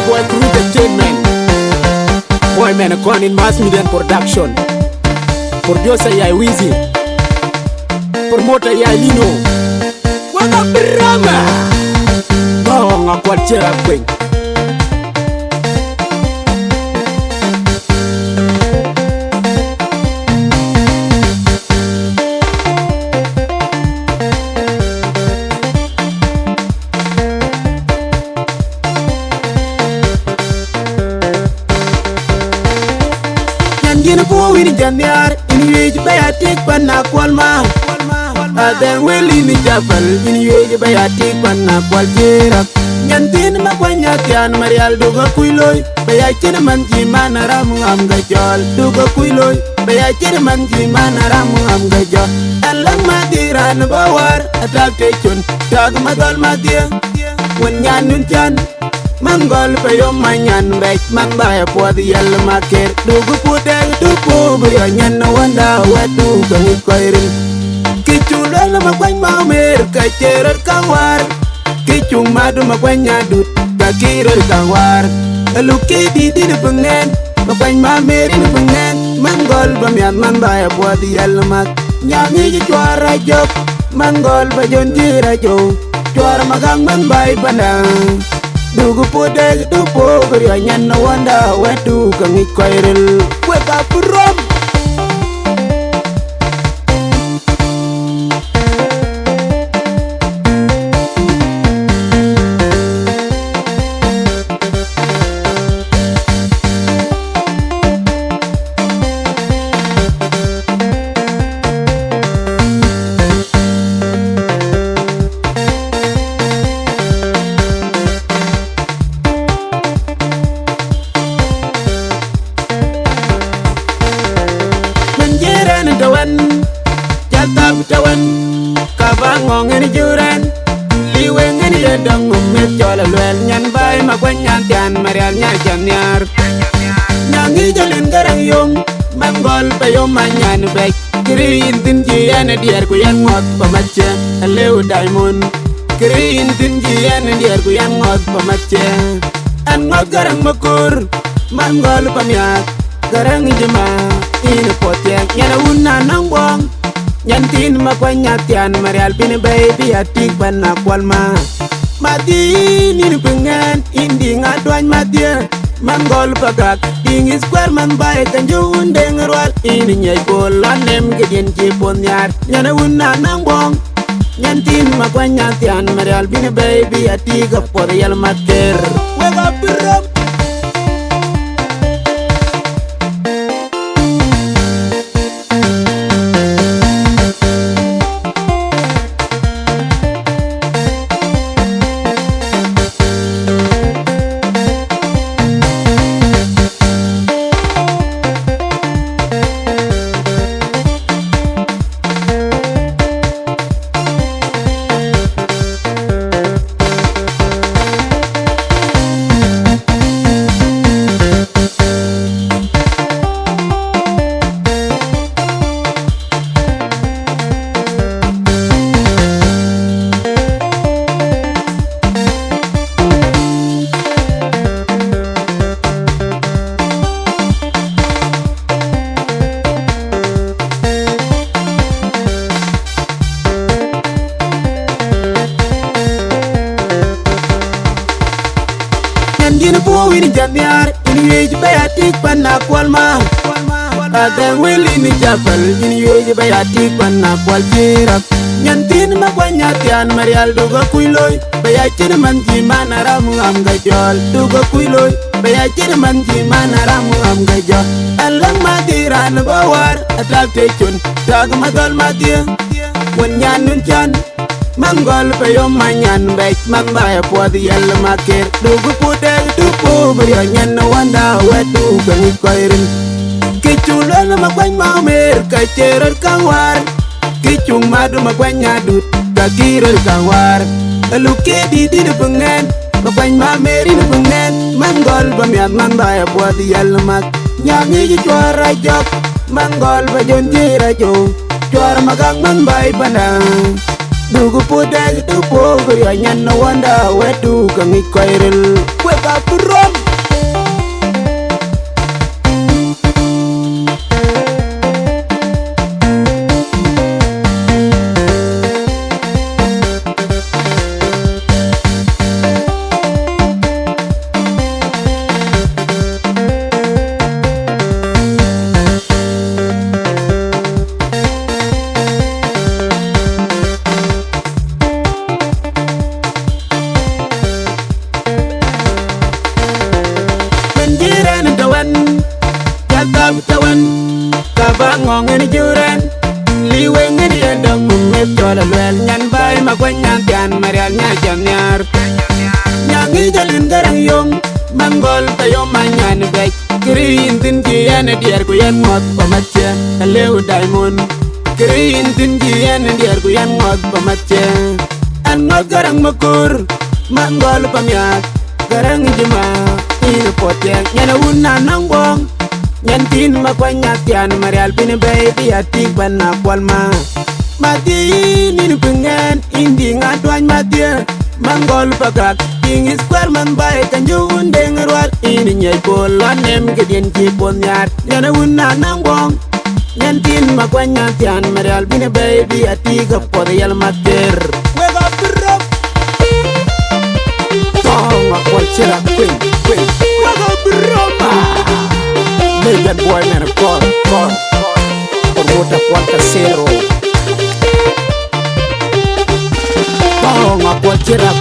boy Crew Entertainment. Boy man, a con in mass media and production. Producer Yai Wheezy. Promoter Yai Lino. Waka Brama. Oh, ngakwat chera kweng. Yin po wini janyar in yeji baya tik panna kwalma aden weli ni jafal in yeji baya tik panna kwaljera nyantin ma kwanya tian marial dugo kuiloy baya chen man ji manara mu am gajol dugo kuiloy baya chen man ji manara mu am gajol alang madiran bawar atak techun tag magal madia wan nyanun chan Mangol payo manyan bek man baya po di yal maker dugu pudeng dugu brio nyan wanda wadu gangi koirin kichulal makwany mamer kacherer kawar kichung madu makwany adut kakirer kawar luki di pengen makwany mamer di pengen mangol bamian man baya po di yal mak nyangi juara job mangol bajon jira jo juara magang man bay pandang Dugu podeg dupo brio nyan wanda wadu kangi koiril weka purom tawan kabangong ni juran liweng ni dang umet jola luel nyan bay makwanya tian marial nya janyar nyangi jalen garang yong mangol payo manyan bek green tin ji ana diar ku yan ngot pamacha leu diamond green tin ji ana diar ku yan ngot pamacha an ngot garang makur mangol pamyak garang jema ina potek yana unna nangwang Nyantin makwanya tian marial pini baby atik bana kwalma Mati ni pengen indi ngadwan matia Mangol pagak ingi square man bae kanju undeng rwal Ini nyai bolan nem gedien jipon nyar Nyana unna nangbong Nyantin makwanya tian marial pini baby atik apor yal mater Wega piram Yin po wini janyar in yeji baya tik panna kwalma aden weli ni jafal in yeji baya tik panna kwaljera nyantin makwanya tian marial dugo kuiloy baya chen man ji manara mu am gajol dugo kuiloy baya chen man ji manara mu am gajol alang madiran bawar atak techun tag magal madia wan nyanun chan Mangol payo manyan bek man baya po di yal maker dugu pudeg dupo brio nyan wanda wadu gangi koirin kichulal makwany mamer kacherer kawar kichung madu makwany adut kakirer kawar luki di pengen makwany mamer di pengen Mangol bamiat man baya po di yal mak nyangi juara job Mangol bajon jira jo juara magang man bay pandang Dugu podeg du pogo ya nyan no wanda wetu kangi koiril wake up to rum. Tawan kabangong ni juran liweng ni endong mumit jola lwel nyan bay magwanyan tian marial nya jamnyar nyangi jalin garang yong mangol tayo manyan bek green tin kian diar ku yan ngot pamache lew diamond green tin kian diar ku yan ngot pamache an ngot garang makur mangol pamyak garang jema ini potek nyana unna nangbong nyantin makwanya tian marial pini baby atik bana kwalma mati ni pengen indi ngadwan mati mangol pakak tinggi square man bay kanju undeng ruat ini nyai polon nem kedien cipon nyat nyana unna nangbong nyantin makwanya tian marial pini baby atik kapot yal mater wake up rock tong akwal chela queen wake up roma. That boy man of God, Pormota Cuarta Cero. Tong a cualquiera